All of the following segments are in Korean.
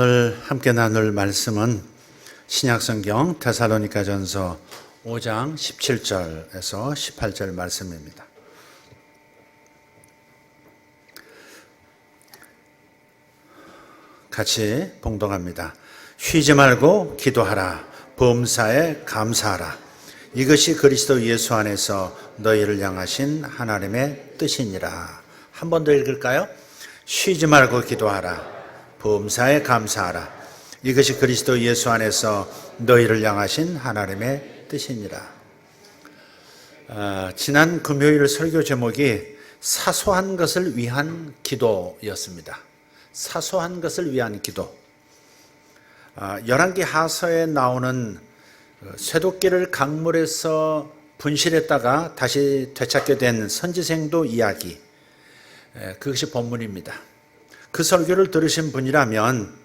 오늘 함께 나눌 말씀은 신약성경 데살로니가전서 5장 17절에서 18절 말씀입니다. 같이 봉독합니다. 쉬지 말고 기도하라. 범사에 감사하라. 이것이 그리스도 예수 안에서 너희를 향하신 하나님의 뜻이니라. 한 번 더 읽을까요? 쉬지 말고 기도하라. 범사에 감사하라. 이것이 그리스도 예수 안에서 너희를 향하신 하나님의 뜻이니라. 지난 금요일 설교 제목이 사소한 것을 위한 기도였습니다. 사소한 것을 위한 기도. 열왕기 하서에 나오는 쇠도끼를 강물에서 분실했다가 다시 되찾게 된 선지생도 이야기, 그것이 본문입니다. 그 설교를 들으신 분이라면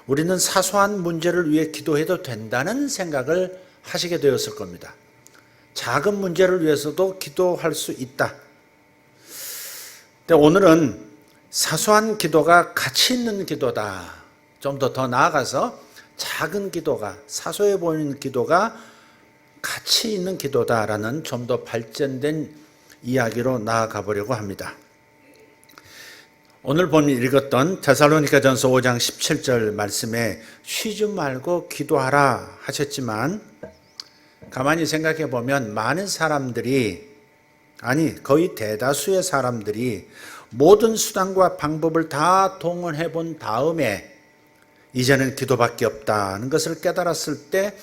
우리는 사소한 문제를 위해 기도해도 된다는 생각을 하시게 되었을 겁니다. 작은 문제를 위해서도 기도할 수 있다. 근데 오늘은 사소한 기도가 가치 있는 기도다. 좀 더 나아가서 작은 기도가, 사소해 보이는 기도가 가치 있는 기도다라는 좀 더 발전된 이야기로 나아가 보려고 합니다. 오늘 읽었던 데살로니가전서 5장 17절 말씀에 쉬지 말고 기도하라 하셨지만 가만히 생각해 보면 많은 사람들이, 거의 대다수의 사람들이 모든 수단과 방법을 다 동원해 본 다음에 이제는 기도밖에 없다는 것을 깨달았을 때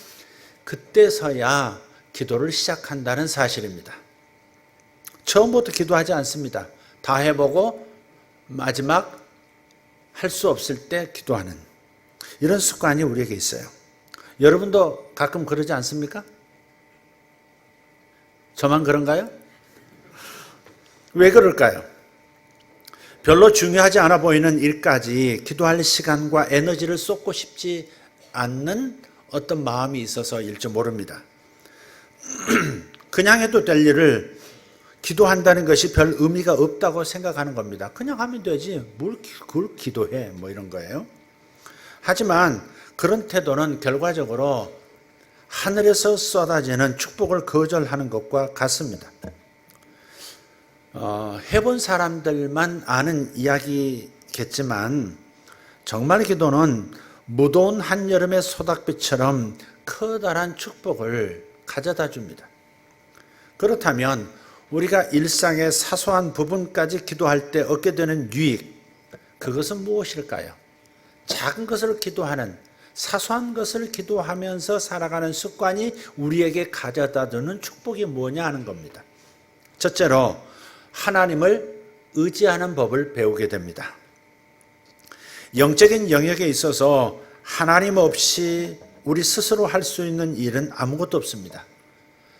그때서야 기도를 시작한다는 사실입니다. 처음부터 기도하지 않습니다. 다 해보고 마지막 할 수 없을 때 기도하는 이런 습관이 우리에게 있어요. 여러분도 가끔 그러지 않습니까? 저만 그런가요? 왜 그럴까요? 별로 중요하지 않아 보이는 일까지 기도할 시간과 에너지를 쏟고 싶지 않는 어떤 마음이 있어서일지 모릅니다. 그냥 해도 될 일을 기도한다는 것이 별 의미가 없다고 생각하는 겁니다. 그냥 하면 되지, 뭘 그걸 기도해, 이런 거예요. 하지만 그런 태도는 결과적으로 하늘에서 쏟아지는 축복을 거절하는 것과 같습니다. 해본 사람들만 아는 이야기겠지만 정말 기도는 무더운 한여름의 소닥빛처럼 커다란 축복을 가져다 줍니다. 그렇다면 우리가 일상의 사소한 부분까지 기도할 때 얻게 되는 유익, 그것은 무엇일까요? 작은 것을 기도하는, 사소한 것을 기도하면서 살아가는 습관이 우리에게 가져다 주는 축복이 뭐냐 하는 겁니다. 첫째로 하나님을 의지하는 법을 배우게 됩니다. 영적인 영역에 있어서 하나님 없이 우리 스스로 할 수 있는 일은 아무것도 없습니다.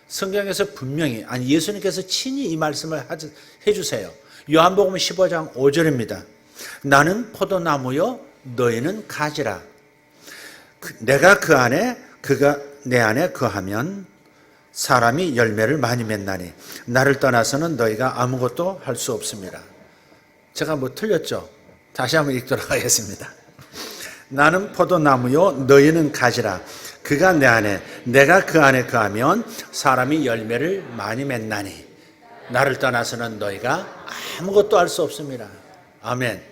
성경에서 분명히, 예수님께서 친히 이 말씀을 해주세요. 요한복음 15장 5절입니다. 나는 포도나무요 너희는 가지라. 내가 그 안에 그가 내 안에 거하면 사람이 열매를 많이 맺나니 나를 떠나서는 너희가 아무것도 할 수 없습니다. 제가 틀렸죠? 다시 한번 읽도록 하겠습니다. 나는 포도나무요 너희는 가지라. 그가 내 안에, 내가 그 안에 거하면 사람이 열매를 많이 맺나니 나를 떠나서는 너희가 아무것도 할 수 없습니다. 아멘.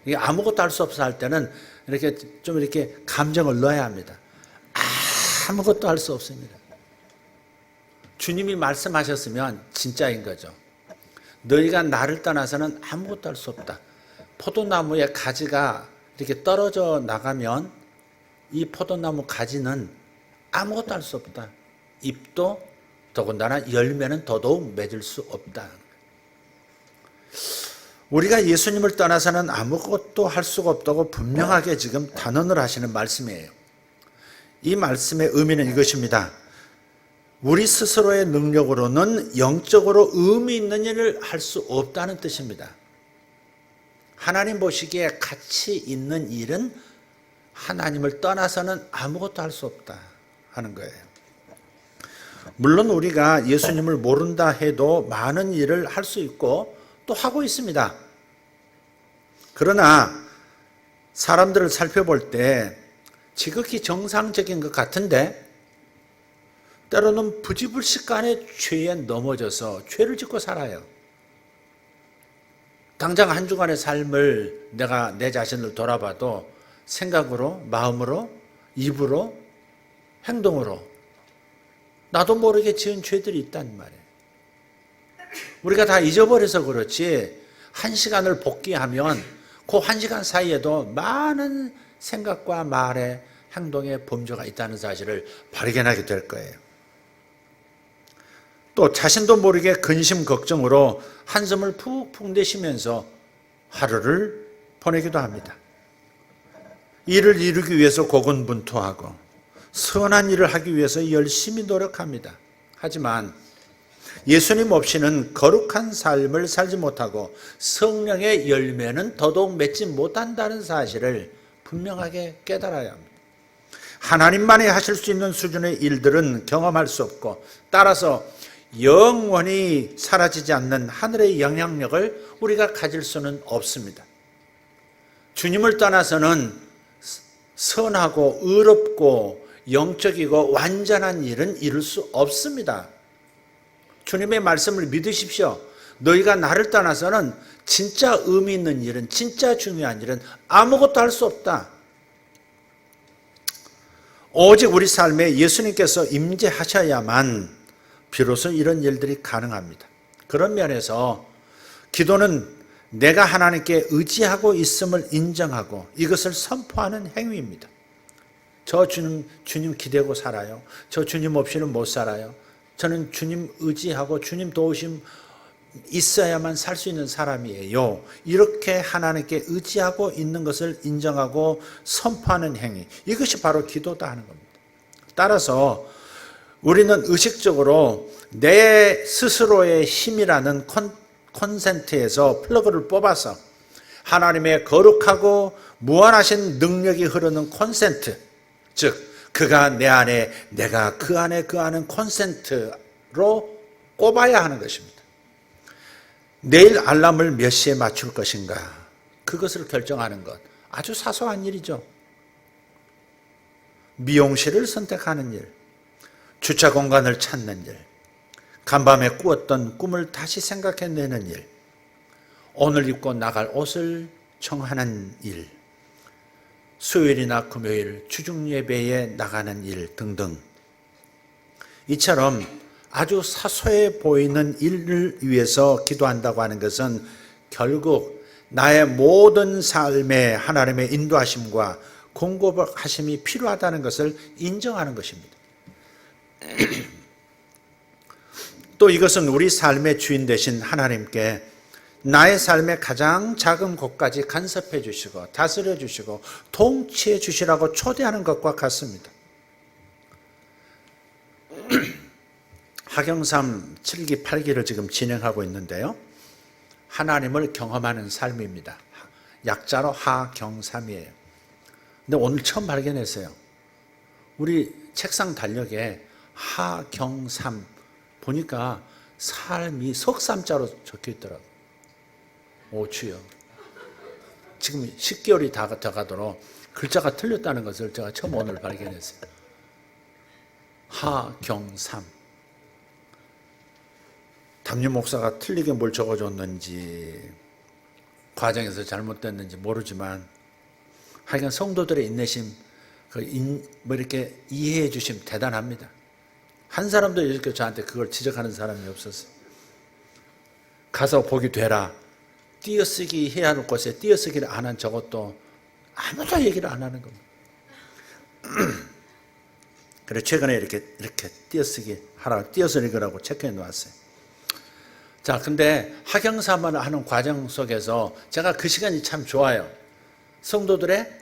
이게 아무것도 할 수 없어 할 때는 이렇게 감정을 넣어야 합니다. 아무것도 할 수 없습니다. 주님이 말씀하셨으면 진짜인 거죠. 너희가 나를 떠나서는 아무것도 할 수 없다. 포도나무의 가지가 이렇게 떨어져 나가면 이 포도나무 가지는 아무것도 할 수 없다. 잎도 더군다나 열매는 더더욱 맺을 수 없다. 우리가 예수님을 떠나서는 아무것도 할 수가 없다고 분명하게 지금 단언을 하시는 말씀이에요. 이 말씀의 의미는 이것입니다. 우리 스스로의 능력으로는 영적으로 의미 있는 일을 할 수 없다는 뜻입니다. 하나님 보시기에 가치 있는 일은 하나님을 떠나서는 아무것도 할 수 없다 하는 거예요. 물론 우리가 예수님을 모른다 해도 많은 일을 할 수 있고 또 하고 있습니다. 그러나 사람들을 살펴볼 때 지극히 정상적인 것 같은데 때로는 부지불식간에 죄에 넘어져서 죄를 짓고 살아요. 당장 한 주간의 삶을 내가 내 자신을 돌아봐도 생각으로, 마음으로, 입으로, 행동으로 나도 모르게 지은 죄들이 있단 말이에요. 우리가 다 잊어버려서 그렇지 한 시간을 복귀하면 그 한 시간 사이에도 많은 생각과 말에 행동에 범죄가 있다는 사실을 발견하게 될 거예요. 또 자신도 모르게 근심 걱정으로 한숨을 푹푹 내쉬면서 하루를 보내기도 합니다. 일을 이루기 위해서 고군분투하고 선한 일을 하기 위해서 열심히 노력합니다. 하지만 예수님 없이는 거룩한 삶을 살지 못하고 성령의 열매는 더더욱 맺지 못한다는 사실을 분명하게 깨달아야 합니다. 하나님만이 하실 수 있는 수준의 일들은 경험할 수 없고 따라서 영원히 사라지지 않는 하늘의 영향력을 우리가 가질 수는 없습니다. 주님을 떠나서는 선하고 의롭고 영적이고 완전한 일은 이룰 수 없습니다. 주님의 말씀을 믿으십시오. 너희가 나를 떠나서는 진짜 의미 있는 일은, 진짜 중요한 일은 아무것도 할 수 없다. 오직 우리 삶에 예수님께서 임재하셔야만 비로소 이런 일들이 가능합니다. 그런 면에서 기도는 내가 하나님께 의지하고 있음을 인정하고 이것을 선포하는 행위입니다. 저 주님 기대고 살아요. 저 주님 없이는 못 살아요. 저는 주님 의지하고 주님 도우심 있어야만 살 수 있는 사람이에요. 이렇게 하나님께 의지하고 있는 것을 인정하고 선포하는 행위, 이것이 바로 기도다 하는 겁니다. 따라서 우리는 의식적으로 내 스스로의 힘이라는 콘센트에서 플러그를 뽑아서 하나님의 거룩하고 무한하신 능력이 흐르는 콘센트, 즉 그가 내 안에 내가 그 안에 콘센트로 꼽아야 하는 것입니다. 내일 알람을 몇 시에 맞출 것인가, 그것을 결정하는 것 아주 사소한 일이죠. 미용실을 선택하는 일, 주차 공간을 찾는 일, 간밤에 꾸었던 꿈을 다시 생각해내는 일, 오늘 입고 나갈 옷을 정하는 일, 수요일이나 금요일 주중 예배에 나가는 일 등등. 이처럼 아주 사소해 보이는 일을 위해서 기도한다고 하는 것은 결국 나의 모든 삶에 하나님의 인도하심과 공급하심이 필요하다는 것을 인정하는 것입니다. 또 이것은 우리 삶의 주인 되신 하나님께 나의 삶의 가장 작은 곳까지 간섭해 주시고 다스려 주시고 통치해 주시라고 초대하는 것과 같습니다. 하경삼 7기 8기를 지금 진행하고 있는데요. 하나님을 경험하는 삶입니다. 약자로 하경삼이에요. 근데 오늘 처음 발견했어요. 우리 책상 달력에 하경삼 보니까 삶이 석삼자로 적혀 있더라고요. 오, 주여. 지금 10개월이 다 가도록 글자가 틀렸다는 것을 제가 처음 오늘 발견했어요. 하경삼. 담임 목사가 틀리게 뭘 적어줬는지 과정에서 잘못됐는지 모르지만 하여간 성도들의 인내심, 이렇게 이해해 주심 대단합니다. 한 사람도 이렇게 저한테 그걸 지적하는 사람이 없었어요. 가서 보기 되라. 띄어쓰기 해야 할 곳에 띄어쓰기를 안 한 저것도 아무도 얘기를 안 하는 겁니다. 그래 최근에 이렇게 띄어쓰기 하라고 띄어쓰기라고 체크해 놓았어요. 자, 근데 하경삼을 하는 과정 속에서 제가 그 시간이 참 좋아요. 성도들의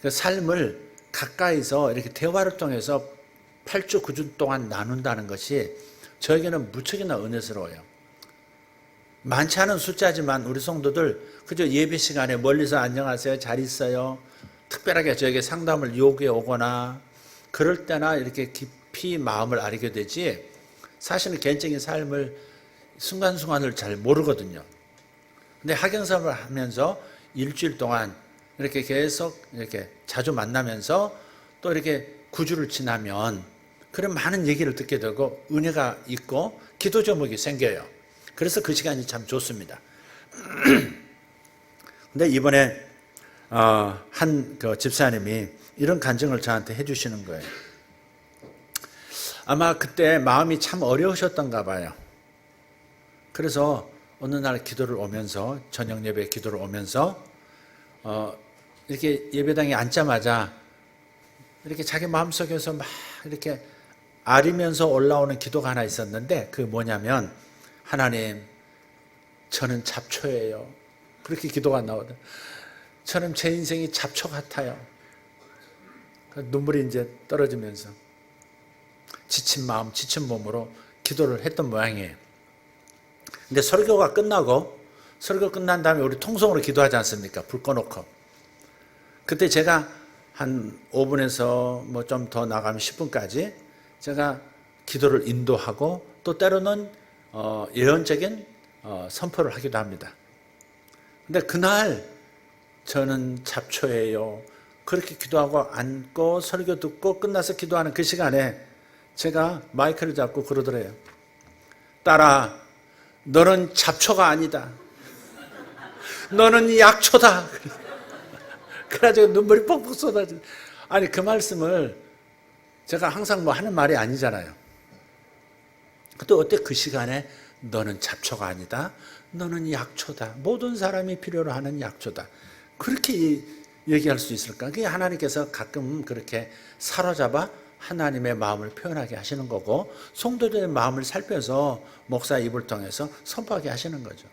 그 삶을 가까이서 이렇게 대화를 통해서 8주 9주 동안 나눈다는 것이 저에게는 무척이나 은혜스러워요. 많지 않은 숫자지만 우리 성도들 그저 예배 시간에 멀리서 안녕하세요, 잘 있어요, 특별하게 저에게 상담을 요구해 오거나 그럴 때나 이렇게 깊이 마음을 알게 되지 사실은 개인적인 삶을 순간순간을 잘 모르거든요. 근데 하경삼을 하면서 일주일 동안 이렇게 계속 이렇게 자주 만나면서 또 이렇게 9주를 지나면 그런 많은 얘기를 듣게 되고 은혜가 있고 기도 제목이 생겨요. 그래서 그 시간이 참 좋습니다. 근데 이번에 한 그 집사님이 이런 간증을 저한테 해주시는 거예요. 아마 그때 마음이 참 어려우셨던가 봐요. 그래서 어느 날 기도를 오면서 저녁 예배 기도를 오면서 이렇게 예배당에 앉자마자 이렇게 자기 마음속에서 막 이렇게 아리면서 올라오는 기도가 하나 있었는데 그 뭐냐면 하나님 저는 잡초예요. 그렇게 기도가 나오더라고요. 저는 제 인생이 잡초 같아요. 눈물이 이제 떨어지면서 지친 마음, 지친 몸으로 기도를 했던 모양이에요. 근데 설교가 끝나고 설교 끝난 다음에 우리 통성으로 기도하지 않습니까? 불 꺼놓고. 그때 제가 한 5분에서 뭐 좀 더 나가면 10분까지 제가 기도를 인도하고 또 때로는 예언적인 선포를 하기도 합니다. 근데 그날 저는 잡초예요. 그렇게 기도하고 앉고 설교 듣고 끝나서 기도하는 그 시간에 제가 마이크를 잡고 그러더래요. 딸아, 너는 잡초가 아니다. 너는 약초다. 그래가지고 눈물이 펑펑 쏟아져. 아니 그 말씀을 제가 항상 뭐 하는 말이 아니잖아요. 또 어때 그 시간에 너는 잡초가 아니다. 너는 약초다. 모든 사람이 필요로 하는 약초다. 그렇게 얘기할 수 있을까? 그게 하나님께서 가끔 그렇게 사로잡아 하나님의 마음을 표현하게 하시는 거고 성도들의 마음을 살펴서 목사 입을 통해서 선포하게 하시는 거죠.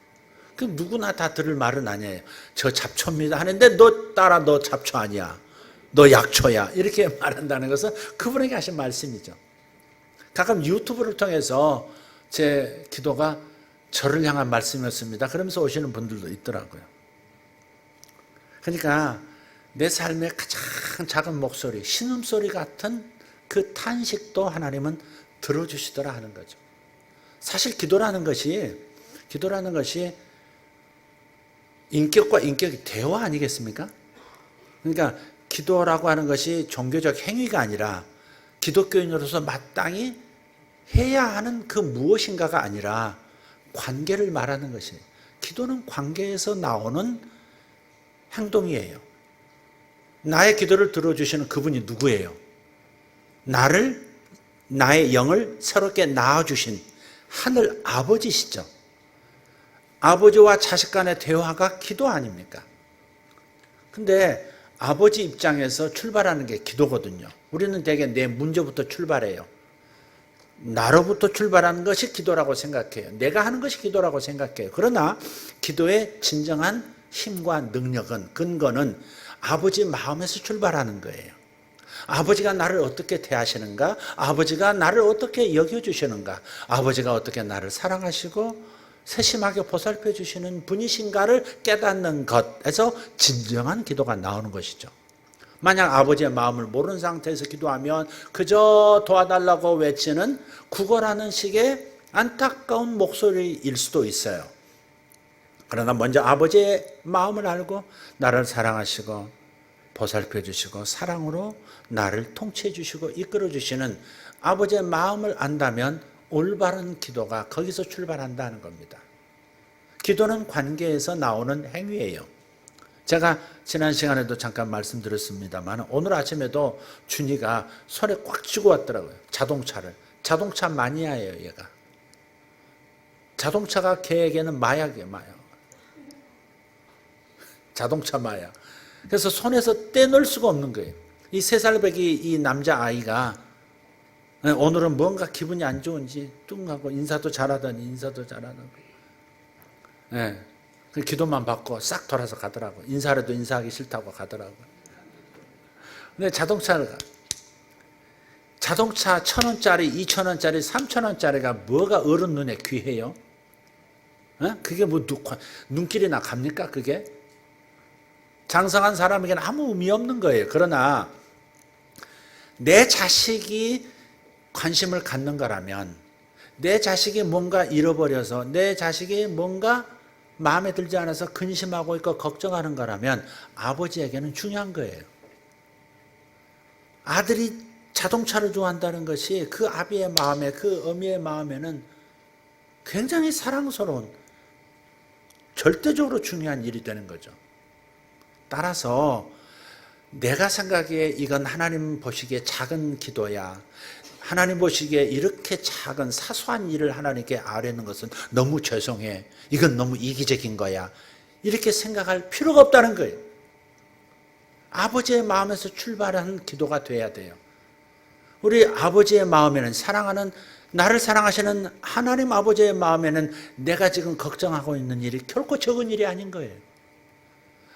그 누구나 다 들을 말은 아니에요. 저 잡초입니다 하는데 너 따라 너 잡초 아니야. 너 약초야. 이렇게 말한다는 것은 그분에게 하신 말씀이죠. 가끔 유튜브를 통해서 제 기도가 저를 향한 말씀이었습니다. 그러면서 오시는 분들도 있더라고요. 그러니까 내 삶의 가장 작은 목소리, 신음소리 같은 그 탄식도 하나님은 들어주시더라 하는 거죠. 사실 기도라는 것이 인격과 인격의 대화 아니겠습니까? 그러니까 기도라고 하는 것이 종교적 행위가 아니라 기독교인으로서 마땅히 해야 하는 그 무엇인가가 아니라 관계를 말하는 것이에요. 기도는 관계에서 나오는 행동이에요. 나의 기도를 들어주시는 그분이 누구예요? 나의 영을 새롭게 낳아주신 하늘 아버지시죠. 아버지와 자식 간의 대화가 기도 아닙니까? 근데 아버지 입장에서 출발하는 게 기도거든요. 우리는 대개 내 문제부터 출발해요. 나로부터 출발하는 것이 기도라고 생각해요. 내가 하는 것이 기도라고 생각해요. 그러나 기도의 진정한 힘과 능력은, 근거는 아버지 마음에서 출발하는 거예요. 아버지가 나를 어떻게 대하시는가? 아버지가 나를 어떻게 여겨주시는가? 아버지가 어떻게 나를 사랑하시고 세심하게 보살펴 주시는 분이신가를 깨닫는 것에서 진정한 기도가 나오는 것이죠. 만약 아버지의 마음을 모르는 상태에서 기도하면 그저 도와달라고 외치는 구걸하는 식의 안타까운 목소리일 수도 있어요. 그러나 먼저 아버지의 마음을 알고 나를 사랑하시고 보살펴 주시고 사랑으로 나를 통치해 주시고 이끌어 주시는 아버지의 마음을 안다면 올바른 기도가 거기서 출발한다는 겁니다. 기도는 관계에서 나오는 행위예요. 제가 지난 시간에도 잠깐 말씀드렸습니다만 오늘 아침에도 준이가 손에 꽉 쥐고 왔더라고요. 자동차 마니아예요. 얘가. 자동차가 걔에게는 마약이에요. 마약. 자동차 마약. 그래서 손에서 떼놓을 수가 없는 거예요. 이 3살배기 이 남자아이가 오늘은 뭔가 기분이 안 좋은지 뚱하고 인사도 잘하더니 기도만 받고 싹 돌아서 가더라고. 인사라도 인사하기 싫다고 가더라고. 근데 자동차 1,000원짜리, 2,000원짜리, 3,000원짜리가 뭐가 어른 눈에 귀해요? 그게 뭐 눈길이나 갑니까 그게? 장성한 사람에게는 아무 의미 없는 거예요. 그러나 내 자식이 관심을 갖는 거라면 내 자식이 뭔가 잃어버려서 내 자식이 뭔가 마음에 들지 않아서 근심하고 있고 걱정하는 거라면 아버지에게는 중요한 거예요. 아들이 자동차를 좋아한다는 것이 그 아비의 마음에, 그 어미의 마음에는 굉장히 사랑스러운, 절대적으로 중요한 일이 되는 거죠. 따라서 내가 생각에 이건 하나님 보시기에 작은 기도야, 하나님 보시기에 이렇게 작은 사소한 일을 하나님께 아뢰는 것은 너무 죄송해, 이건 너무 이기적인 거야, 이렇게 생각할 필요가 없다는 거예요. 아버지의 마음에서 출발한 기도가 돼야 돼요. 우리 아버지의 마음에는, 사랑하는, 나를 사랑하시는 하나님 아버지의 마음에는 내가 지금 걱정하고 있는 일이 결코 적은 일이 아닌 거예요.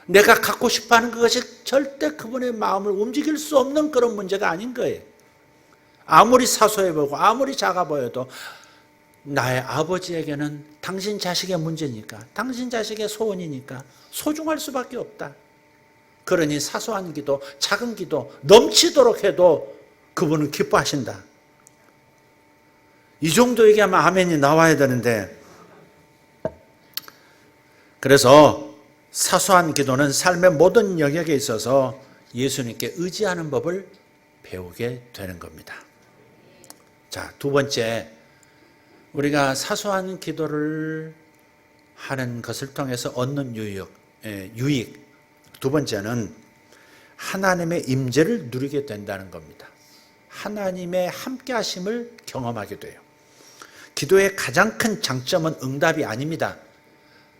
내가 갖고 싶어하는 그것이 절대 그분의 마음을 움직일 수 없는 그런 문제가 아닌 거예요. 아무리 사소해 보이고 아무리 작아 보여도 나의 아버지에게는 당신 자식의 문제니까, 당신 자식의 소원이니까 소중할 수밖에 없다. 그러니 사소한 기도, 작은 기도 넘치도록 해도 그분은 기뻐하신다. 이 정도 얘기하면 아멘이 나와야 되는데, 그래서 사소한 기도는 삶의 모든 영역에 있어서 예수님께 의지하는 법을 배우게 되는 겁니다. 자, 두 번째, 우리가 사소한 기도를 하는 것을 통해서 얻는 유익. 두 번째는 하나님의 임재를 누리게 된다는 겁니다. 하나님의 함께 하심을 경험하게 돼요. 기도의 가장 큰 장점은 응답이 아닙니다.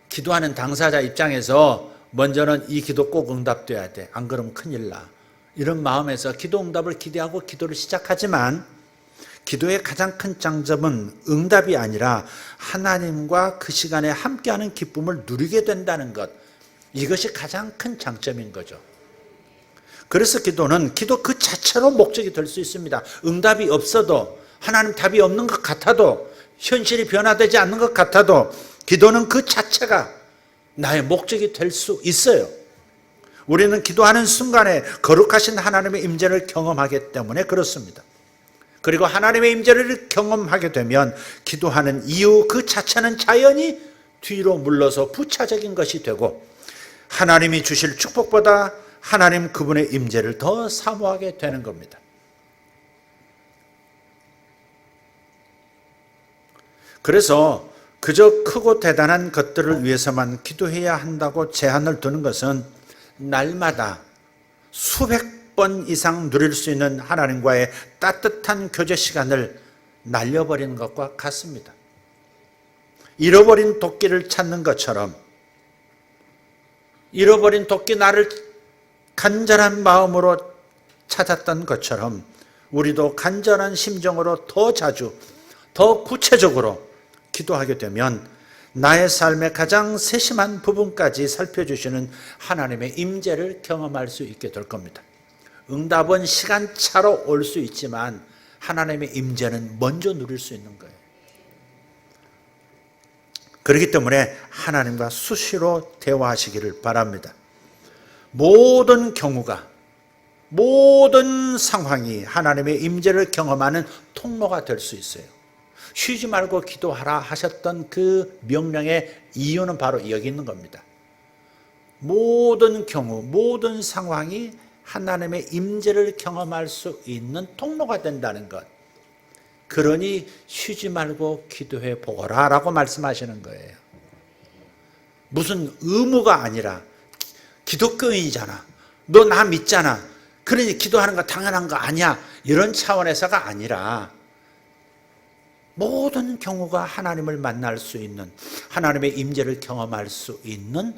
기도하는 당사자 입장에서 먼저는 이 기도 꼭 응답돼야 돼, 안 그러면 큰일 나, 이런 마음에서 기도 응답을 기대하고 기도를 시작하지만, 기도의 가장 큰 장점은 응답이 아니라 하나님과 그 시간에 함께하는 기쁨을 누리게 된다는 것, 이것이 가장 큰 장점인 거죠. 그래서 기도는 기도 그 자체로 목적이 될 수 있습니다. 응답이 없어도, 하나님 답이 없는 것 같아도, 현실이 변화되지 않는 것 같아도 기도는 그 자체가 나의 목적이 될 수 있어요. 우리는 기도하는 순간에 거룩하신 하나님의 임재를 경험하기 때문에 그렇습니다. 그리고 하나님의 임재를 경험하게 되면 기도하는 이유 그 자체는 자연히 뒤로 물러서 부차적인 것이 되고, 하나님이 주실 축복보다 하나님 그분의 임재를 더 사모하게 되는 겁니다. 그래서 그저 크고 대단한 것들을 위해서만 기도해야 한다고 제한을 두는 것은 날마다 수백 번 이상 누릴 수 있는 하나님과의 따뜻한 교제 시간을 날려버리는 것과 같습니다. 잃어버린 도끼를 찾는 것처럼, 잃어버린 도끼 나를 간절한 마음으로 찾았던 것처럼 우리도 간절한 심정으로 더 자주, 더 구체적으로 기도하게 되면 나의 삶의 가장 세심한 부분까지 살펴주시는 하나님의 임재를 경험할 수 있게 될 겁니다. 응답은 시간차로 올 수 있지만 하나님의 임재는 먼저 누릴 수 있는 거예요. 그렇기 때문에 하나님과 수시로 대화하시기를 바랍니다. 모든 경우가, 모든 상황이 하나님의 임재를 경험하는 통로가 될 수 있어요. 쉬지 말고 기도하라 하셨던 그 명령의 이유는 바로 여기 있는 겁니다. 모든 경우, 모든 상황이 하나님의 임재를 경험할 수 있는 통로가 된다는 것. 그러니 쉬지 말고 기도해 보거라 라고 말씀하시는 거예요. 무슨 의무가 아니라, 기독교인이잖아, 너 나 믿잖아, 그러니 기도하는 거 당연한 거 아니야, 이런 차원에서가 아니라 모든 경우가 하나님을 만날 수 있는, 하나님의 임재를 경험할 수 있는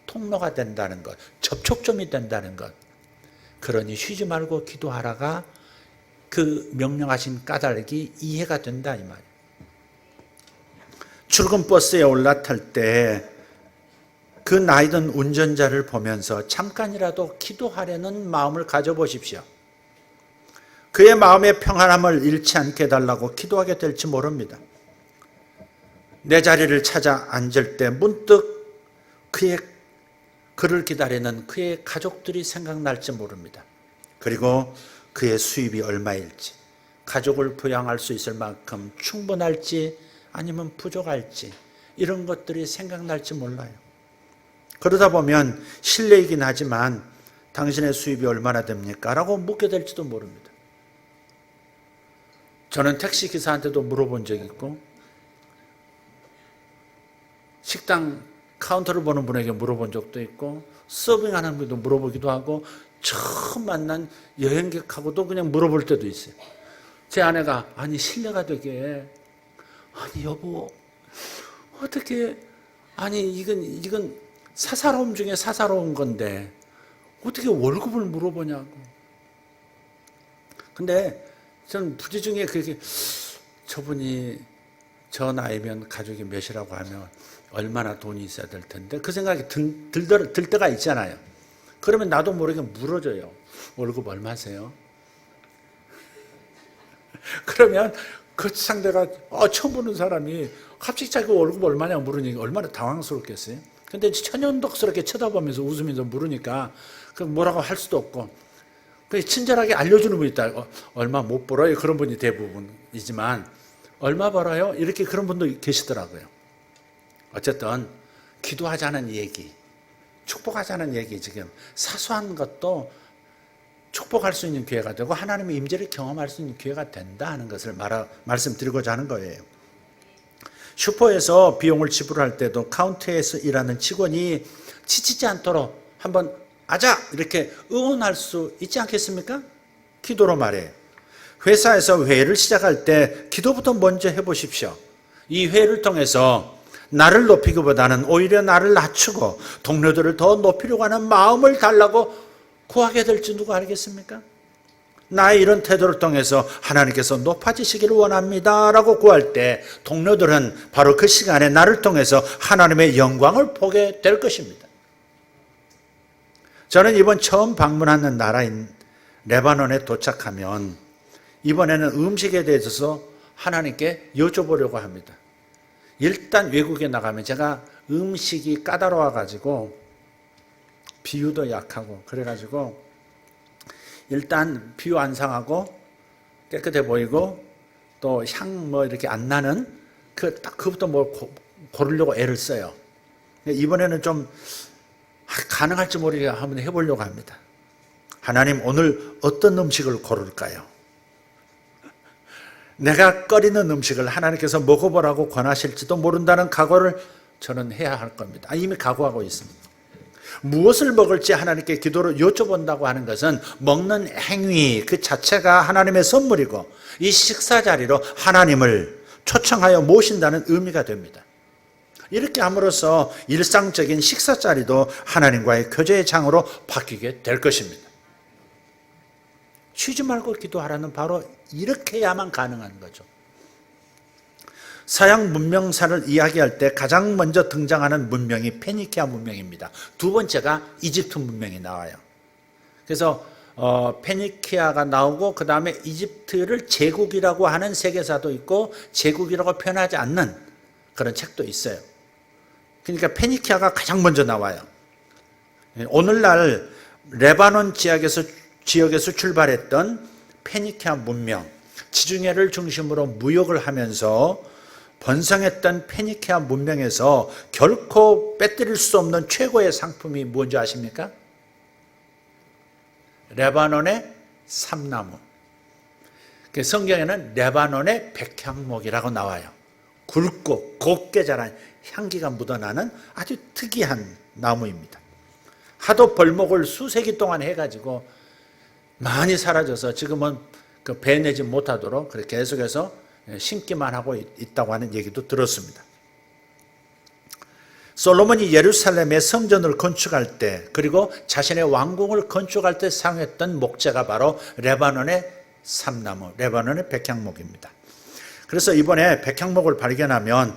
통로가 된다는 것, 접촉점이 된다는 것. 그러니 쉬지 말고 기도하라가 그 명령하신 까닭이 이해가 된다 이 말이에요. 출근 버스에 올라탈 때 그 나이든 운전자를 보면서 잠깐이라도 기도하려는 마음을 가져보십시오. 그의 마음의 평안함을 잃지 않게 해달라고 기도하게 될지 모릅니다. 내 자리를 찾아 앉을 때 문득 그를 기다리는 그의 가족들이 생각날지 모릅니다. 그리고 그의 수입이 얼마일지, 가족을 부양할 수 있을 만큼 충분할지 아니면 부족할지, 이런 것들이 생각날지 몰라요. 그러다 보면 실례이긴 하지만 당신의 수입이 얼마나 됩니까? 라고 묻게 될지도 모릅니다. 저는 택시기사한테도 물어본 적이 있고 식당 카운터를 보는 분에게 물어본 적도 있고 서빙하는 분도 물어보기도 하고 처음 만난 여행객하고도 그냥 물어볼 때도 있어요. 제 아내가 아니 실례가 되게 아니 여보 어떻게 아니 이건 사사로움 중에 사사로운 건데 어떻게 월급을 물어보냐고. 근데 저는 부지중에 그렇게 저분이 저 나이면 가족이 몇이라고 하면 얼마나 돈이 있어야 될 텐데 그 생각이 들 때가 있잖아요. 그러면 나도 모르게 물어줘요. 월급 얼마세요? 그러면 그 상대가 처음 보는 사람이 갑자기 자기 월급 얼마냐고 물으니까 얼마나 당황스럽겠어요. 근데 천연덕스럽게 쳐다보면서 웃으면서 물으니까 뭐라고 할 수도 없고 친절하게 알려주는 분이 있다. 얼마 못 벌어요. 그런 분이 대부분이지만 얼마 벌어요? 이렇게 그런 분도 계시더라고요. 어쨌든 기도하자는 얘기, 축복하자는 얘기 지금 사소한 것도 축복할 수 있는 기회가 되고 하나님의 임재를 경험할 수 있는 기회가 된다 하는 것을 말씀드리고자 하는 거예요. 슈퍼에서 비용을 지불할 때도 카운터에서 일하는 직원이 지치지 않도록 한번 아자 이렇게 응원할 수 있지 않겠습니까? 기도로 말해요. 회사에서 회의를 시작할 때 기도부터 먼저 해보십시오. 이 회의를 통해서 나를 높이기보다는 오히려 나를 낮추고 동료들을 더 높이려고 하는 마음을 달라고 구하게 될지 누가 알겠습니까? 나의 이런 태도를 통해서 하나님께서 높아지시기를 원합니다 라고 구할 때 동료들은 바로 그 시간에 나를 통해서 하나님의 영광을 보게 될 것입니다. 저는 이번 처음 방문하는 나라인 레바논에 도착하면 이번에는 음식에 대해서 하나님께 여쭤보려고 합니다. 일단 외국에 나가면 제가 음식이 까다로워가지고 비유도 약하고 그래가지고 일단 비유 안 상하고 깨끗해 보이고 또 향 뭐 이렇게 안 나는 그부터 고르려고 애를 써요. 이번에는 좀 가능할지 모르게 한번 해보려고 합니다. 하나님 오늘 어떤 음식을 고를까요? 내가 꺼리는 음식을 하나님께서 먹어보라고 권하실지도 모른다는 각오를 저는 해야 할 겁니다. 이미 각오하고 있습니다. 무엇을 먹을지 하나님께 기도로 여쭤본다고 하는 것은 먹는 행위 그 자체가 하나님의 선물이고 이 식사 자리로 하나님을 초청하여 모신다는 의미가 됩니다. 이렇게 함으로써 일상적인 식사 자리도 하나님과의 교제의 장으로 바뀌게 될 것입니다. 쉬지 말고 기도하라는 바로 이렇게 해야만 가능한 거죠. 서양 문명사를 이야기할 때 가장 먼저 등장하는 문명이 페니키아 문명입니다. 두 번째가 이집트 문명이 나와요. 그래서 페니키아가 나오고 그 다음에 이집트를 제국이라고 하는 세계사도 있고 제국이라고 표현하지 않는 그런 책도 있어요. 그러니까 페니키아가 가장 먼저 나와요. 오늘날 레바논 지역에서 출발했던 페니키아 문명, 지중해를 중심으로 무역을 하면서 번성했던 페니키아 문명에서 결코 빼뜨릴 수 없는 최고의 상품이 뭔지 아십니까? 레바논의 삼나무. 성경에는 레바논의 백향목이라고 나와요. 굵고 곱게 자란 향기가 묻어나는 아주 특이한 나무입니다. 하도 벌목을 수세기 동안 해가지고 많이 사라져서 지금은 그 베내지 못하도록 그렇게 계속해서 심기만 하고 있다고 하는 얘기도 들었습니다. 솔로몬이 예루살렘의 성전을 건축할 때 그리고 자신의 왕궁을 건축할 때 사용했던 목재가 바로 레바논의 삼나무, 레바논의 백향목입니다. 그래서 이번에 백향목을 발견하면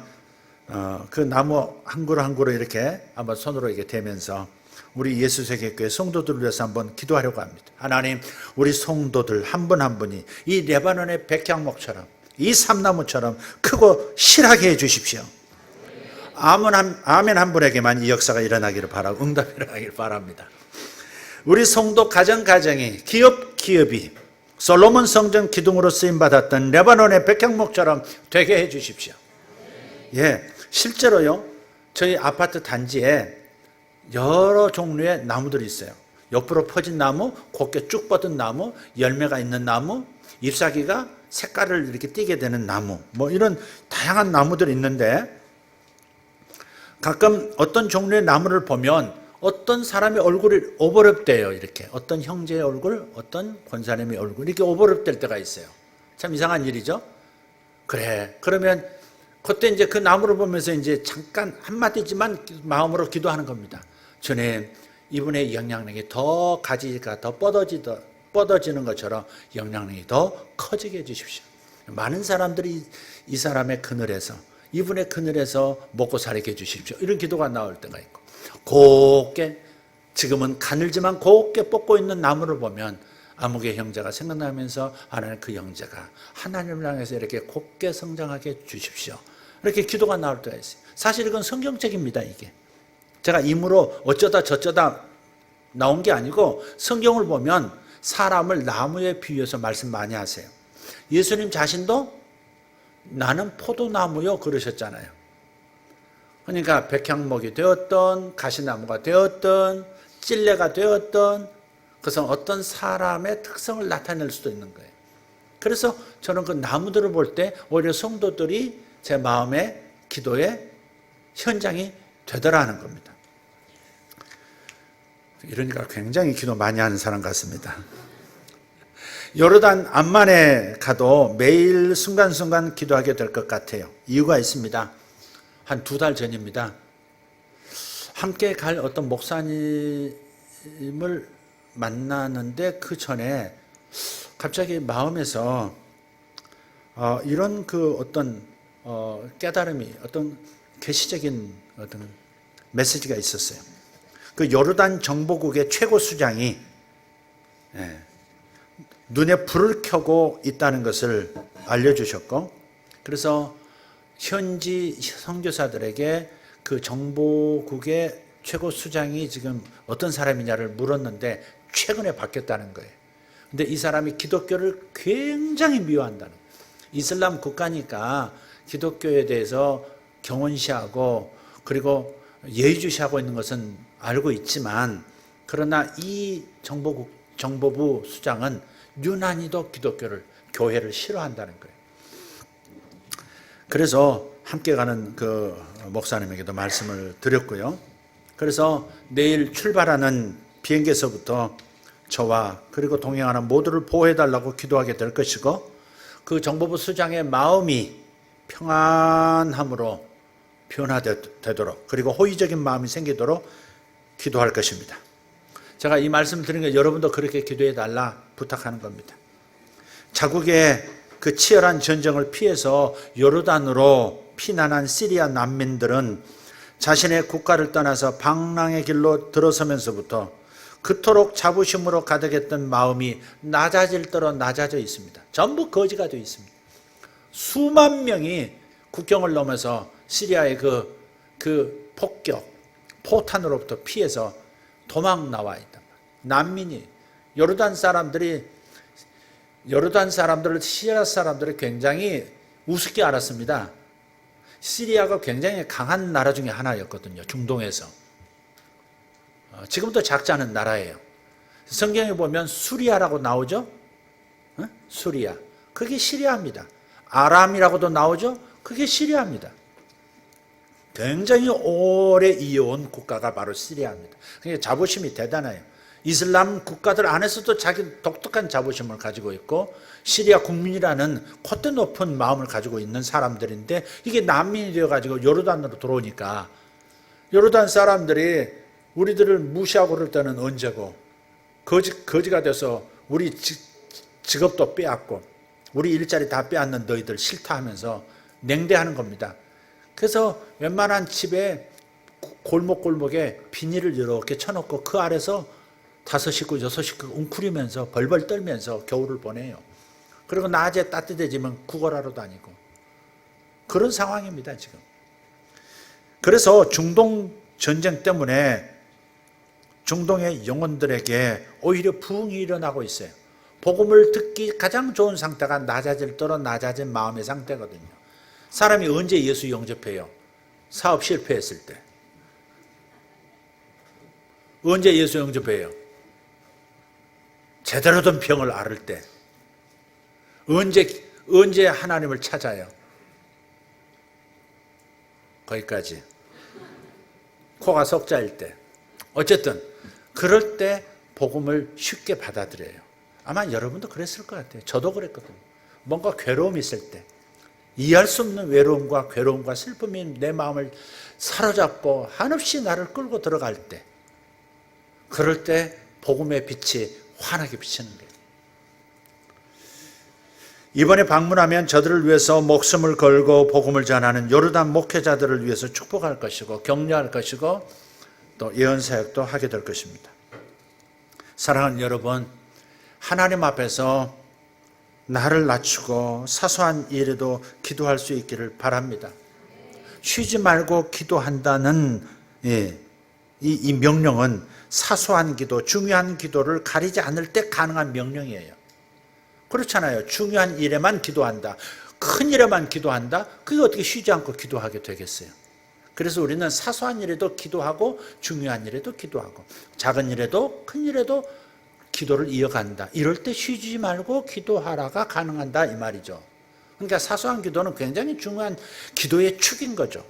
그 나무 한 그루 한 그루 이렇게 한번 손으로 이렇게 대면서 우리 예수세계교회 성도들을 위해서 한번 기도하려고 합니다. 하나님, 우리 성도들 한 분 한 분이 이 레바논의 백향목처럼 이 삼나무처럼 크고 실하게 해주십시오. 아멘 한 분에게만 이 역사가 일어나기를 바라고 응답이 일어나기를 바랍니다. 우리 성도 가정이 기업이 솔로몬 성전 기둥으로 쓰임받았던 레바논의 백향목처럼 되게 해주십시오. 예, 실제로요, 저희 아파트 단지에 여러 종류의 나무들이 있어요. 옆으로 퍼진 나무, 곱게 쭉 뻗은 나무, 열매가 있는 나무, 잎사귀가 색깔을 이렇게 띠게 되는 나무, 뭐 이런 다양한 나무들이 있는데, 가끔 어떤 종류의 나무를 보면 어떤 사람의 얼굴이 오버랩돼요. 이렇게 어떤 형제의 얼굴, 어떤 권사님의 얼굴, 이렇게 오버랩될 때가 있어요. 참 이상한 일이죠. 그래, 그러면 그때 이제 그 나무를 보면서 이제 잠깐 한마디지만 마음으로 기도하는 겁니다. 주님, 이분의 영향력이 더 가지가 더 뻗어지는 것처럼 영향력이 더 커지게 해주십시오. 많은 사람들이 이 사람의 그늘에서, 이분의 그늘에서 먹고 살게 해주십시오. 이런 기도가 나올 때가 있고, 곱게, 지금은 가늘지만 곱게 뻗고 있는 나무를 보면 아무개 형제가 생각나면서 하나님, 그 형제가 하나님을 향해서 이렇게 곱게 성장하게 해주십시오. 이렇게 기도가 나올 때가 있어요. 사실 이건 성경책입니다. 이게 제가 임으로 어쩌다 저쩌다 나온 게 아니고, 성경을 보면 사람을 나무에 비유해서 말씀 많이 하세요. 예수님 자신도 나는 포도나무요 그러셨잖아요. 그러니까 백향목이 되었던, 가시나무가 되었던, 찔레가 되었던, 그것은 어떤 사람의 특성을 나타낼 수도 있는 거예요. 그래서 저는 그 나무들을 볼 때 오히려 성도들이 제 마음의 기도의 현장이 되더라는 겁니다. 이러니까 굉장히 기도 많이 하는 사람 같습니다. 요르단 암만에 가도 매일 순간순간 기도하게 될 것 같아요. 이유가 있습니다. 한 2달 전입니다. 함께 갈 어떤 목사님을 만나는데, 그 전에 갑자기 마음에서 이런 그 어떤 깨달음이, 어떤 계시적인 어떤 메시지가 있었어요. 그 요르단 정보국의 최고 수장이 눈에 불을 켜고 있다는 것을 알려주셨고, 그래서 현지 선교사들에게 그 정보국의 최고 수장이 지금 어떤 사람이냐를 물었는데 최근에 바뀌었다는 거예요. 근데 이 사람이 기독교를 굉장히 미워한다는 거예요. 이슬람 국가니까 기독교에 대해서 경원시하고 그리고 예의주시하고 있는 것은 알고 있지만, 그러나 이 정보부 수장은 유난히도 교회를 싫어한다는 거예요. 그래서 함께 가는 그 목사님에게도 말씀을 드렸고요. 그래서 내일 출발하는 비행기에서부터 저와 그리고 동행하는 모두를 보호해달라고 기도하게 될 것이고, 그 정보부 수장의 마음이 평안함으로 변화되도록, 그리고 호의적인 마음이 생기도록 기도할 것입니다. 제가 이 말씀을 드린 게 여러분도 그렇게 기도해달라 부탁하는 겁니다. 자국의 그 치열한 전쟁을 피해서 요르단으로 피난한 시리아 난민들은 자신의 국가를 떠나서 방랑의 길로 들어서면서부터 그토록 자부심으로 가득했던 마음이 낮아질대로 낮아져 있습니다. 전부 거지가 되어 있습니다. 수만 명이 국경을 넘어서 시리아의 그 폭격, 포탄으로부터 피해서 도망 나와 있단 말이에요. 난민이, 요르단 사람들을 시리아 사람들을 굉장히 우습게 알았습니다. 시리아가 굉장히 강한 나라 중에 하나였거든요. 중동에서. 지금도 작지 않은 나라예요. 성경에 보면 수리아라고 나오죠? 수리아. 그게 시리아입니다. 아람이라고도 나오죠? 그게 시리아입니다. 굉장히 오래 이어온 국가가 바로 시리아입니다. 그러니까 자부심이 대단해요. 이슬람 국가들 안에서도 자기 독특한 자부심을 가지고 있고, 시리아 국민이라는 콧대 높은 마음을 가지고 있는 사람들인데, 이게 난민이 되어가지고 요르단으로 들어오니까 요르단 사람들이 우리들을 무시하고 그럴 때는 언제고, 거지가 돼서 우리 직업도 빼앗고 우리 일자리 다 빼앗는 너희들 싫다 하면서 냉대하는 겁니다. 그래서 웬만한 집에 골목골목에 비닐을 이렇게 쳐놓고 그 아래서 5식구, 6식구 웅크리면서 벌벌 떨면서 겨울을 보내요. 그리고 낮에 따뜻해지면 구걸하러 다니고, 그런 상황입니다 지금. 그래서 중동 전쟁 때문에 중동의 영혼들에게 오히려 부흥이 일어나고 있어요. 복음을 듣기 가장 좋은 상태가 낮아질도록 낮아진 마음의 상태거든요. 사람이 언제 예수 영접해요? 사업 실패했을 때. 언제 예수 영접해요? 제대로 된 병을 앓을 때. 언제 하나님을 찾아요? 거기까지. 코가 석자일 때. 어쨌든 그럴 때 복음을 쉽게 받아들여요. 아마 여러분도 그랬을 것 같아요. 저도 그랬거든요. 뭔가 괴로움이 있을 때, 이해할 수 없는 외로움과 괴로움과 슬픔이 내 마음을 사로잡고 한없이 나를 끌고 들어갈 때, 그럴 때 복음의 빛이 환하게 비치는 거예요. 이번에 방문하면 저들을 위해서 목숨을 걸고 복음을 전하는 요르단 목회자들을 위해서 축복할 것이고 격려할 것이고 또 예언사역도 하게 될 것입니다. 사랑하는 여러분, 하나님 앞에서 나를 낮추고 사소한 일에도 기도할 수 있기를 바랍니다. 쉬지 말고 기도한다는 이 명령은 사소한 기도, 중요한 기도를 가리지 않을 때 가능한 명령이에요. 그렇잖아요. 중요한 일에만 기도한다, 큰 일에만 기도한다, 그게 어떻게 쉬지 않고 기도하게 되겠어요? 그래서 우리는 사소한 일에도 기도하고 중요한 일에도 기도하고 작은 일에도 큰 일에도 기도를 이어간다. 이럴 때 쉬지 말고 기도하라가 가능한다 이 말이죠. 그러니까 사소한 기도는 굉장히 중요한 기도의 축인 거죠.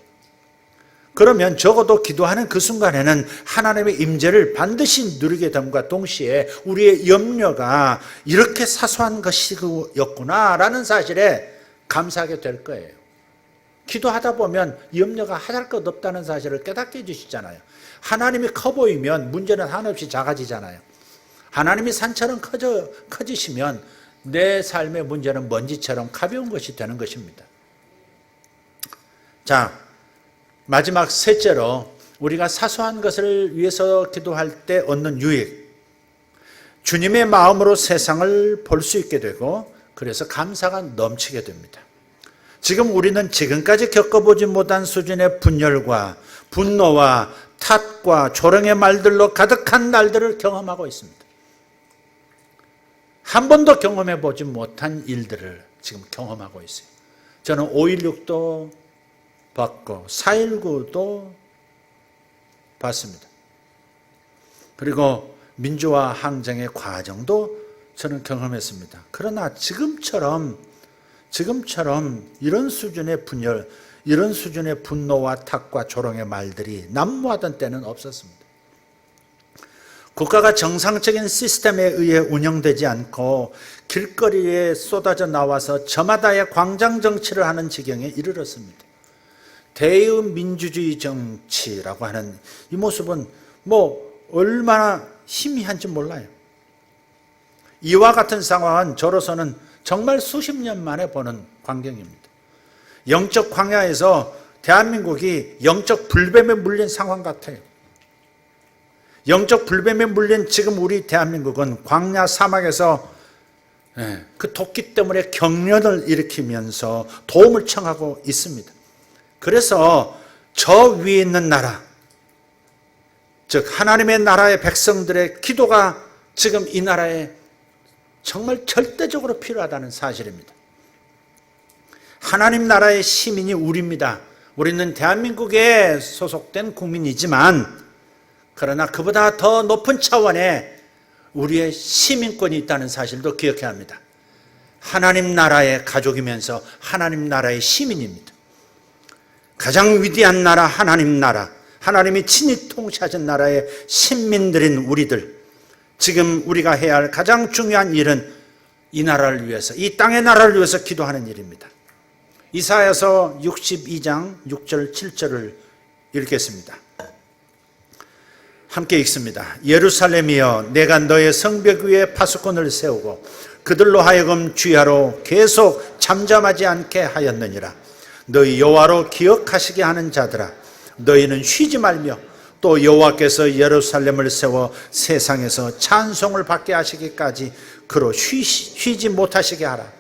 그러면 적어도 기도하는 그 순간에는 하나님의 임재를 반드시 누리게 됨과 동시에 우리의 염려가 이렇게 사소한 것이었구나라는 사실에 감사하게 될 거예요. 기도하다 보면 염려가 하잘 것 없다는 사실을 깨닫게 해주시잖아요. 하나님이 커 보이면 문제는 한없이 작아지잖아요. 하나님이 산처럼 커지시면 내 삶의 문제는 먼지처럼 가벼운 것이 되는 것입니다. 자, 마지막 셋째로 우리가 사소한 것을 위해서 기도할 때 얻는 유익, 주님의 마음으로 세상을 볼 수 있게 되고 그래서 감사가 넘치게 됩니다. 지금 우리는 지금까지 겪어보지 못한 수준의 분열과 분노와 탓과 조롱의 말들로 가득한 날들을 경험하고 있습니다. 한 번도 경험해보지 못한 일들을 지금 경험하고 있어요. 저는 5.16도 봤고 4.19도 봤습니다. 그리고 민주화 항쟁의 과정도 저는 경험했습니다. 그러나 지금처럼 이런 수준의 분열, 이런 수준의 분노와 탓과 조롱의 말들이 난무하던 때는 없었습니다. 국가가 정상적인 시스템에 의해 운영되지 않고 길거리에 쏟아져 나와서 저마다의 광장 정치를 하는 지경에 이르렀습니다. 대의민주주의 정치라고 하는 이 모습은 얼마나 희미한지 몰라요. 이와 같은 상황은 저로서는 정말 수십 년 만에 보는 광경입니다. 영적 광야에서 대한민국이 영적 불뱀에 물린 상황 같아요. 영적 불뱀에 물린 지금 우리 대한민국은 광야 사막에서 그 토끼 때문에 경련을 일으키면서 도움을 청하고 있습니다. 그래서 저 위에 있는 나라, 즉 하나님의 나라의 백성들의 기도가 지금 이 나라에 정말 절대적으로 필요하다는 사실입니다. 하나님 나라의 시민이 우리입니다. 우리는 대한민국에 소속된 국민이지만 그러나 그보다 더 높은 차원의 우리의 시민권이 있다는 사실도 기억해야 합니다. 하나님 나라의 가족이면서 하나님 나라의 시민입니다. 가장 위대한 나라 하나님 나라, 하나님이 친히 통치하신 나라의 신민들인 우리들, 지금 우리가 해야 할 가장 중요한 일은 이 나라를 위해서, 이 땅의 나라를 위해서 기도하는 일입니다. 이사야서 62장 6절 7절을 읽겠습니다. 함께 읽습니다. 예루살렘이여, 내가 너의 성벽 위에 파수꾼을 세우고 그들로 하여금 주야로 계속 잠잠하지 않게 하였느니라. 너희 여호와로 기억하시게 하는 자들아, 너희는 쉬지 말며 또 여호와께서 예루살렘을 세워 세상에서 찬송을 받게 하시기까지 그로 쉬지 못하시게 하라.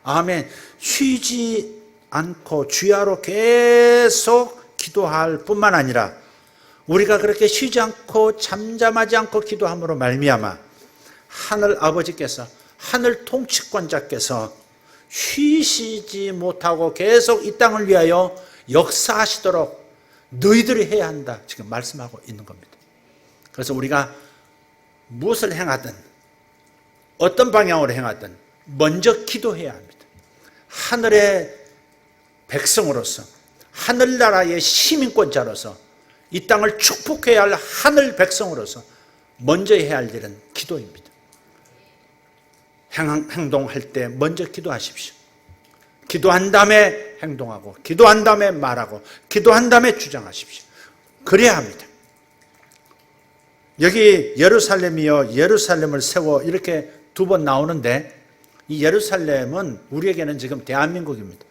아멘. 쉬지 않고 주야로 계속 기도할 뿐만 아니라 우리가 그렇게 쉬지 않고 잠잠하지 않고 기도함으로 말미암아 하늘 아버지께서, 하늘 통치권자께서 쉬시지 못하고 계속 이 땅을 위하여 역사하시도록 너희들이 해야 한다 지금 말씀하고 있는 겁니다. 그래서 우리가 무엇을 행하든 어떤 방향으로 행하든 먼저 기도해야 합니다. 하늘의 백성으로서 하늘나라의 시민권자로서 이 땅을 축복해야 할 하늘 백성으로서 먼저 해야 할 일은 기도입니다. 행동할 때 먼저 기도하십시오. 기도한 다음에 행동하고 기도한 다음에 말하고 기도한 다음에 주장하십시오. 그래야 합니다. 여기 예루살렘이여 예루살렘을 세워 이렇게 두 번 나오는데 이 예루살렘은 우리에게는 지금 대한민국입니다.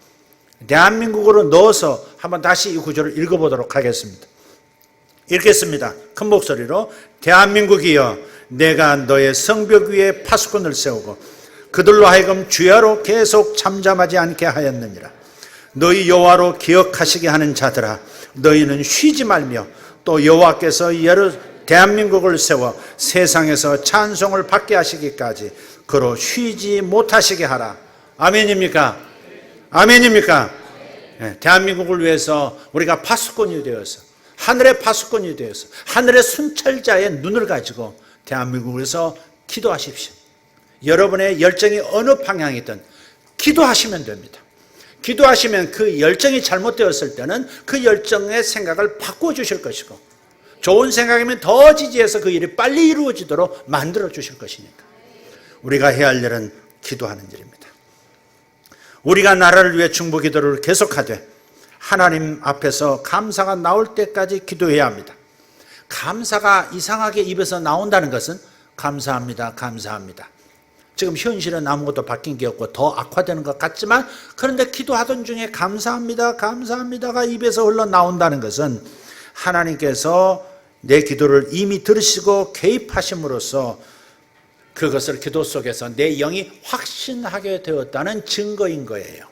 대한민국으로 넣어서 한번 다시 이 구절을 읽어보도록 하겠습니다. 읽겠습니다. 큰 목소리로 대한민국이여 내가 너의 성벽 위에 파수꾼을 세우고 그들로 하여금 주야로 계속 잠잠하지 않게 하였느니라. 너희 여호와로 기억하시게 하는 자들아 너희는 쉬지 말며 또 여호와께서 대한민국을 세워 세상에서 찬송을 받게 하시기까지 그로 쉬지 못하시게 하라. 아멘입니까? 아멘입니까? 네, 대한민국을 위해서 우리가 파수꾼이 되어서 하늘의 파수꾼이 되어서 하늘의 순찰자의 눈을 가지고 대한민국을 위해서 기도하십시오. 여러분의 열정이 어느 방향이든 기도하시면 됩니다. 기도하시면 그 열정이 잘못되었을 때는 그 열정의 생각을 바꿔주실 것이고 좋은 생각이면 더 지지해서 그 일이 빨리 이루어지도록 만들어 주실 것이니까 우리가 해야 할 일은 기도하는 일입니다. 우리가 나라를 위해 중보 기도를 계속하되 하나님 앞에서 감사가 나올 때까지 기도해야 합니다. 감사가 이상하게 입에서 나온다는 것은 감사합니다, 감사합니다. 지금 현실은 아무것도 바뀐 게 없고 더 악화되는 것 같지만 그런데 기도하던 중에 감사합니다, 감사합니다가 입에서 흘러나온다는 것은 하나님께서 내 기도를 이미 들으시고 개입하심으로써 그것을 기도 속에서 내 영이 확신하게 되었다는 증거인 거예요.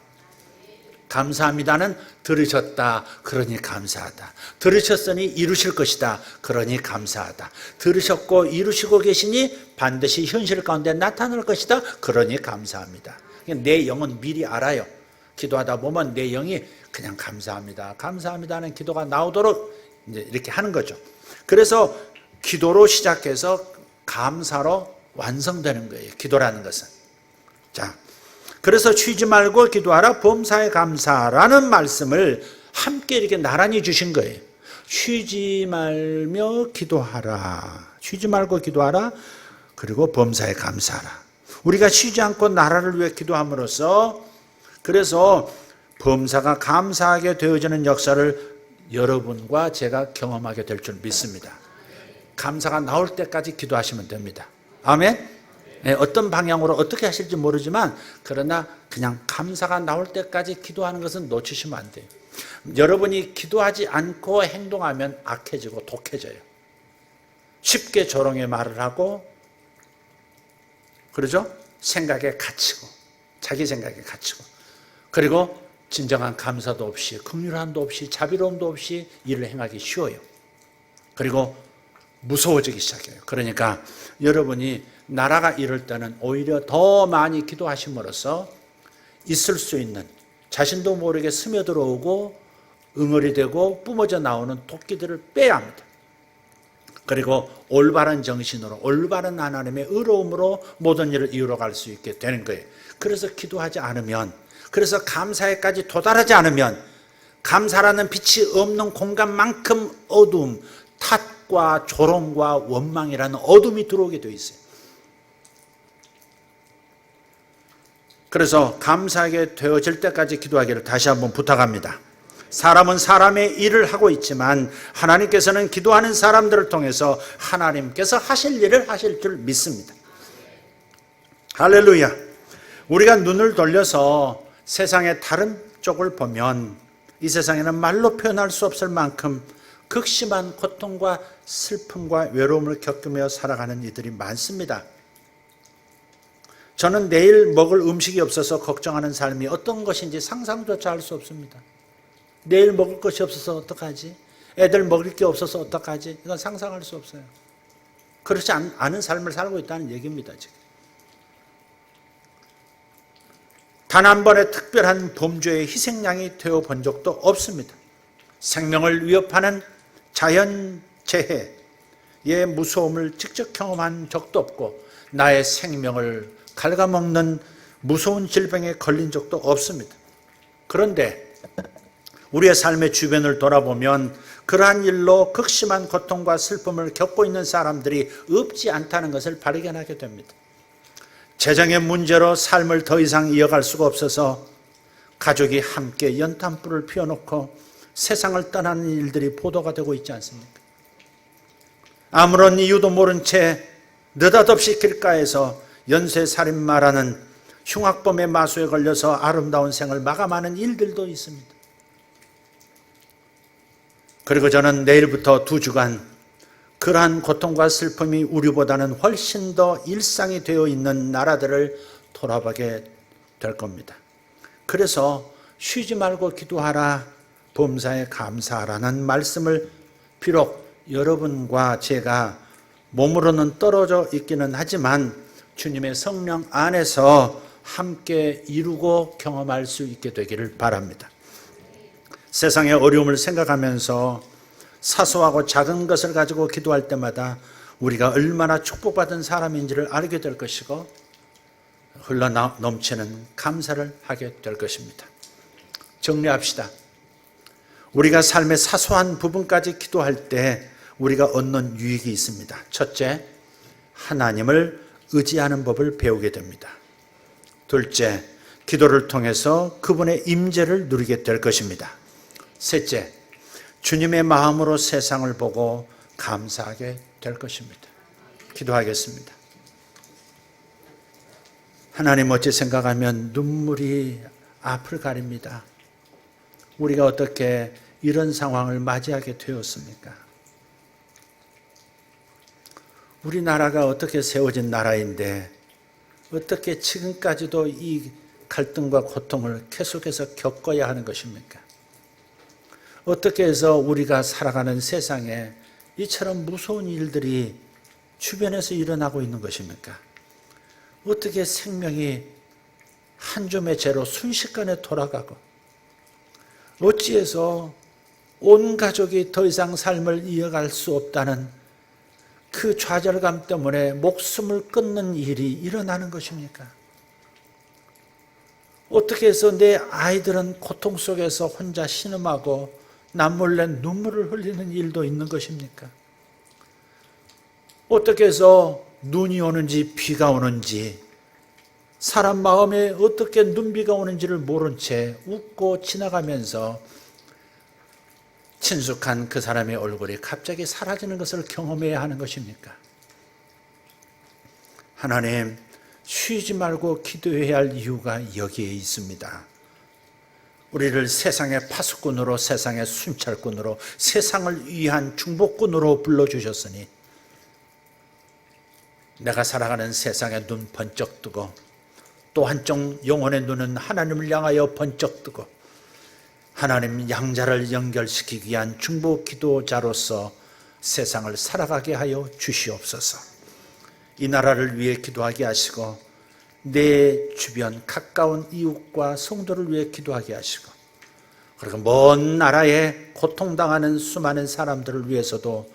감사합니다는 들으셨다, 그러니 감사하다. 들으셨으니 이루실 것이다, 그러니 감사하다. 들으셨고 이루시고 계시니 반드시 현실 가운데 나타날 것이다, 그러니 감사합니다. 내 영은 미리 알아요. 기도하다 보면 내 영이 그냥 감사합니다, 감사합니다는 기도가 나오도록 이제 이렇게 하는 거죠. 그래서 기도로 시작해서 감사로 완성되는 거예요. 기도라는 것은. 자, 그래서 쉬지 말고 기도하라 범사에 감사라는 말씀을 함께 이렇게 나란히 주신 거예요. 쉬지 말며 기도하라. 쉬지 말고 기도하라. 그리고 범사에 감사하라. 우리가 쉬지 않고 나라를 위해 기도함으로써 그래서 범사가 감사하게 되어지는 역사를 여러분과 제가 경험하게 될 줄 믿습니다. 감사가 나올 때까지 기도하시면 됩니다. 아멘? 네, 어떤 방향으로 어떻게 하실지 모르지만 그러나 그냥 감사가 나올 때까지 기도하는 것은 놓치시면 안 돼요. 여러분이 기도하지 않고 행동하면 악해지고 독해져요. 쉽게 조롱의 말을 하고 그러죠? 생각에 갇히고 자기 생각에 갇히고 그리고 진정한 감사도 없이 긍휼함도 없이 자비로움도 없이 일을 행하기 쉬워요. 그리고 무서워지기 시작해요. 그러니까 여러분이 나라가 이럴 때는 오히려 더 많이 기도하심으로써 있을 수 있는 자신도 모르게 스며들어오고 응어리 되고 뿜어져 나오는 토끼들을 빼야 합니다. 그리고 올바른 정신으로 올바른 하나님의 의로움으로 모든 일을 이루어갈 수 있게 되는 거예요. 그래서 기도하지 않으면 그래서 감사에까지 도달하지 않으면 감사라는 빛이 없는 공간만큼 어두움, 탓과 조롱과 원망이라는 어둠이 들어오게 되어 있어요. 그래서 감사하게 되어질 때까지 기도하기를 다시 한번 부탁합니다. 사람은 사람의 일을 하고 있지만 하나님께서는 기도하는 사람들을 통해서 하나님께서 하실 일을 하실 줄 믿습니다. 할렐루야. 우리가 눈을 돌려서 세상의 다른 쪽을 보면 이 세상에는 말로 표현할 수 없을 만큼 극심한 고통과 슬픔과 외로움을 겪으며 살아가는 이들이 많습니다. 저는 내일 먹을 음식이 없어서 걱정하는 삶이 어떤 것인지 상상조차 할 수 없습니다. 내일 먹을 것이 없어서 어떡하지? 애들 먹을 게 없어서 어떡하지? 이건 상상할 수 없어요. 그렇지 않은 삶을 살고 있다는 얘기입니다, 지금. 단 한 번의 특별한 범죄의 희생양이 되어 본 적도 없습니다. 생명을 위협하는 자연재해의 무서움을 직접 경험한 적도 없고 나의 생명을 갉아먹는 무서운 질병에 걸린 적도 없습니다. 그런데 우리의 삶의 주변을 돌아보면 그러한 일로 극심한 고통과 슬픔을 겪고 있는 사람들이 없지 않다는 것을 발견하게 됩니다. 재정의 문제로 삶을 더 이상 이어갈 수가 없어서 가족이 함께 연탄불을 피워놓고 세상을 떠나는 일들이 보도가 되고 있지 않습니까? 아무런 이유도 모른 채 느닷없이 길가에서 연쇄살인마라는 흉악범의 마수에 걸려서 아름다운 생을 마감하는 일들도 있습니다. 그리고 저는 내일부터 2주간 그러한 고통과 슬픔이 우리보다는 훨씬 더 일상이 되어 있는 나라들을 돌아보게 될 겁니다. 그래서 쉬지 말고 기도하라, 범사에 감사하라는 말씀을 비록 여러분과 제가 몸으로는 떨어져 있기는 하지만 주님의 성령 안에서 함께 이루고 경험할 수 있게 되기를 바랍니다. 세상의 어려움을 생각하면서 사소하고 작은 것을 가지고 기도할 때마다 우리가 얼마나 축복받은 사람인지를 알게 될 것이고 흘러넘치는 감사를 하게 될 것입니다. 정리합시다. 우리가 삶의 사소한 부분까지 기도할 때 우리가 얻는 유익이 있습니다. 첫째, 하나님을 의지하는 법을 배우게 됩니다. 둘째, 기도를 통해서 그분의 임재를 누리게 될 것입니다. 셋째, 주님의 마음으로 세상을 보고 감사하게 될 것입니다. 기도하겠습니다. 하나님, 어찌 생각하면 눈물이 앞을 가립니다. 우리가 어떻게 이런 상황을 맞이하게 되었습니까? 우리나라가 어떻게 세워진 나라인데 어떻게 지금까지도 이 갈등과 고통을 계속해서 겪어야 하는 것입니까? 어떻게 해서 우리가 살아가는 세상에 이처럼 무서운 일들이 주변에서 일어나고 있는 것입니까? 어떻게 생명이 한 줌의 재로 순식간에 돌아가고 어찌해서 온 가족이 더 이상 삶을 이어갈 수 없다는 그 좌절감 때문에 목숨을 끊는 일이 일어나는 것입니까? 어떻게 해서 내 아이들은 고통 속에서 혼자 신음하고 남몰래 눈물을 흘리는 일도 있는 것입니까? 어떻게 해서 눈이 오는지 비가 오는지 사람 마음에 어떻게 눈비가 오는지를 모른 채 웃고 지나가면서 친숙한 그 사람의 얼굴이 갑자기 사라지는 것을 경험해야 하는 것입니까? 하나님, 쉬지 말고 기도해야 할 이유가 여기에 있습니다. 우리를 세상의 파수꾼으로, 세상의 순찰꾼으로, 세상을 위한 중보꾼으로 불러주셨으니 내가 살아가는 세상에 눈 번쩍 뜨고 또 한쪽 영혼의 눈은 하나님을 향하여 번쩍 뜨고 하나님 양자를 연결시키기 위한 중보 기도자로서 세상을 살아가게 하여 주시옵소서. 이 나라를 위해 기도하게 하시고 내 주변 가까운 이웃과 성도를 위해 기도하게 하시고 그리고 먼 나라에 고통당하는 수많은 사람들을 위해서도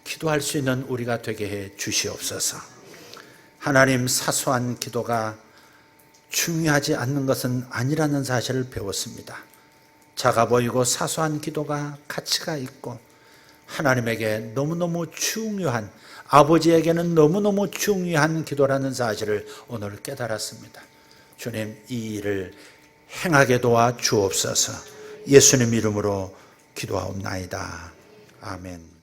기도할 수 있는 우리가 되게 해 주시옵소서. 하나님, 사소한 기도가 중요하지 않는 것은 아니라는 사실을 배웠습니다. 작아 보이고 사소한 기도가 가치가 있고 하나님에게 너무너무 중요한, 아버지에게는 너무너무 중요한 기도라는 사실을 오늘 깨달았습니다. 주님, 이 일을 행하게 도와 주옵소서. 예수님 이름으로 기도하옵나이다. 아멘.